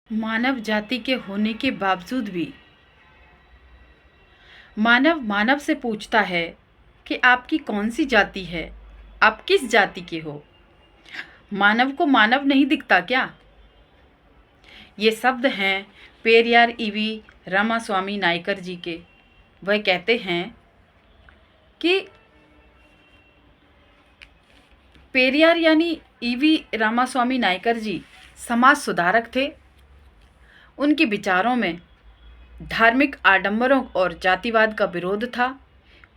मानव जाति के होने के बावजूद भी मानव मानव से पूछता है कि आपकी कौन सी जाति है, आप किस जाति के हो। मानव को मानव नहीं दिखता क्या? ये शब्द हैं पेरियार ईवी रामास्वामी नायकर जी के। वह कहते हैं कि पेरियार यानी ईवी रामास्वामी नायकर जी समाज सुधारक थे। उनके विचारों में धार्मिक आडंबरों और जातिवाद का विरोध था।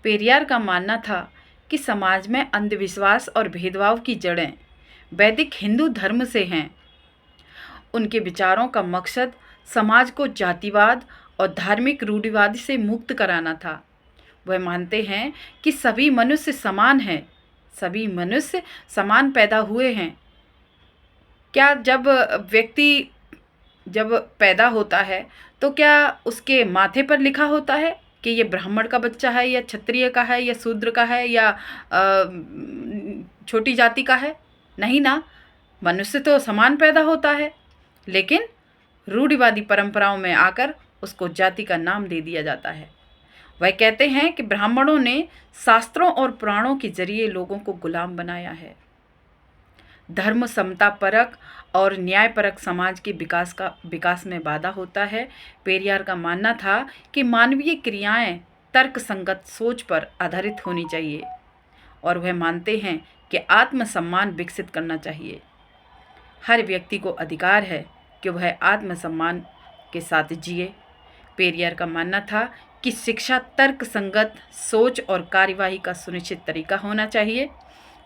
पेरियार का मानना था कि समाज में अंधविश्वास और भेदभाव की जड़ें वैदिक हिंदू धर्म से हैं। उनके विचारों का मकसद समाज को जातिवाद और धार्मिक रूढ़िवाद से मुक्त कराना था। वह मानते हैं कि सभी मनुष्य समान हैं, सभी मनुष्य समान पैदा हुए हैं। क्या जब व्यक्ति पैदा होता है तो क्या उसके माथे पर लिखा होता है कि ये ब्राह्मण का बच्चा है या क्षत्रिय का है या शूद्र का है या छोटी जाति का है? नहीं ना, मनुष्य तो समान पैदा होता है, लेकिन रूढ़िवादी परंपराओं में आकर उसको जाति का नाम दे दिया जाता है। वह कहते हैं कि ब्राह्मणों ने शास्त्रों और पुराणों के जरिए लोगों को गुलाम बनाया है। धर्म समता परक और न्यायपरक समाज के विकास में बाधा होता है। पेरियार का मानना था कि मानवीय क्रियाएं तर्क संगत सोच पर आधारित होनी चाहिए और वह मानते हैं कि आत्मसम्मान विकसित करना चाहिए। हर व्यक्ति को अधिकार है कि वह आत्मसम्मान के साथ जिए। पेरियार का मानना था कि शिक्षा तर्क संगत सोच और कार्यवाही का सुनिश्चित तरीका होना चाहिए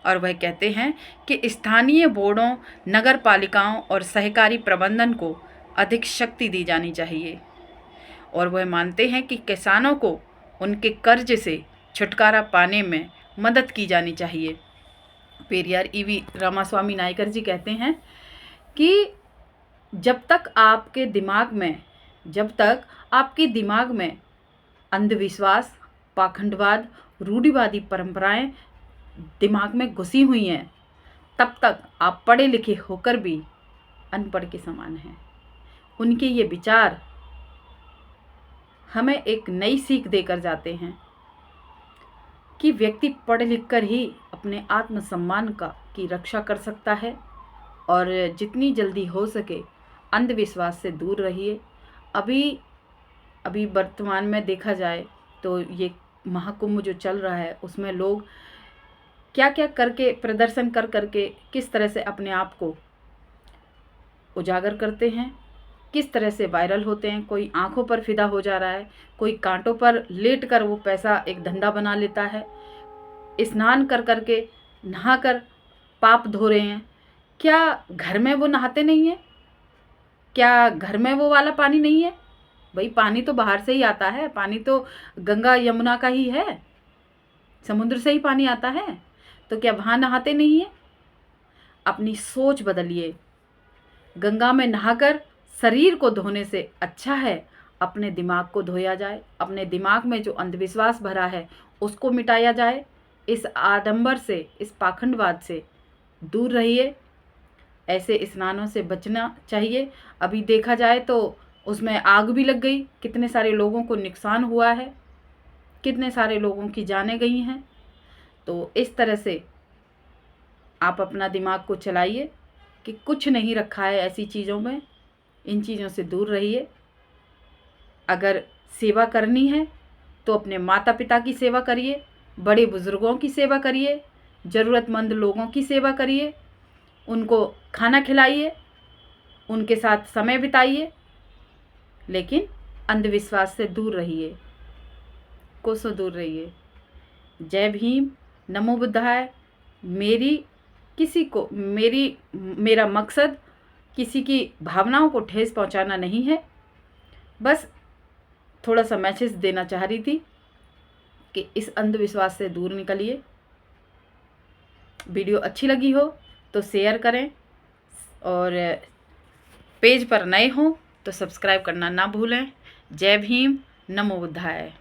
और वह कहते हैं कि स्थानीय बोर्डों, नगर पालिकाओं और सहकारी प्रबंधन को अधिक शक्ति दी जानी चाहिए और वह मानते हैं कि किसानों को उनके कर्ज से छुटकारा पाने में मदद की जानी चाहिए। पेरियार ईवी रामास्वामी नायकर जी कहते हैं कि जब तक आपके दिमाग में अंधविश्वास, पाखंडवाद, रूढ़िवादी परंपराएं दिमाग में घुसी हुई हैं, तब तक आप पढ़े लिखे होकर भी अनपढ़ के समान हैं। उनके ये विचार हमें एक नई सीख देकर जाते हैं कि व्यक्ति पढ़ लिख कर ही अपने आत्मसम्मान की रक्षा कर सकता है और जितनी जल्दी हो सके अंधविश्वास से दूर रहिए। अभी वर्तमान में देखा जाए तो ये महाकुंभ जो चल रहा है उसमें लोग क्या क्या करके प्रदर्शन करके किस तरह से अपने आप को उजागर करते हैं, किस तरह से वायरल होते हैं। कोई आंखों पर फिदा हो जा रहा है, कोई कांटों पर लेट कर वो पैसा एक धंधा बना लेता है। स्नान करके नहा कर पाप धो रहे हैं। क्या घर में वो नहाते नहीं हैं? क्या घर में वो वाला पानी नहीं है? भाई पानी तो बाहर से ही आता है, पानी तो गंगा यमुना का ही है, समुद्र से ही पानी आता है। तो क्या वहाँ नहाते नहीं हैं? अपनी सोच बदलिए। गंगा में नहाकर शरीर को धोने से अच्छा है अपने दिमाग को धोया जाए। अपने दिमाग में जो अंधविश्वास भरा है उसको मिटाया जाए। इस आडंबर से, इस पाखंडवाद से दूर रहिए। ऐसे स्नानों से बचना चाहिए। अभी देखा जाए तो उसमें आग भी लग गई, कितने सारे लोगों को नुकसान हुआ है, कितने सारे लोगों की जानें गई हैं। तो इस तरह से आप अपना दिमाग को चलाइए कि कुछ नहीं रखा है ऐसी चीज़ों में, इन चीज़ों से दूर रहिए। अगर सेवा करनी है तो अपने माता पिता की सेवा करिए, बड़े बुज़ुर्गों की सेवा करिए, ज़रूरतमंद लोगों की सेवा करिए, उनको खाना खिलाइए, उनके साथ समय बिताइए, लेकिन अंधविश्वास से दूर रहिए, कोसों दूर रहिए। जय भीम, नमो बुद्धाय। मेरा मकसद किसी की भावनाओं को ठेस पहुंचाना नहीं है, बस थोड़ा सा मैसेज देना चाह रही थी कि इस अंधविश्वास से दूर निकलिए। वीडियो अच्छी लगी हो तो शेयर करें और पेज पर नए हों तो सब्सक्राइब करना ना भूलें। जय भीम, नमो बुद्धाय।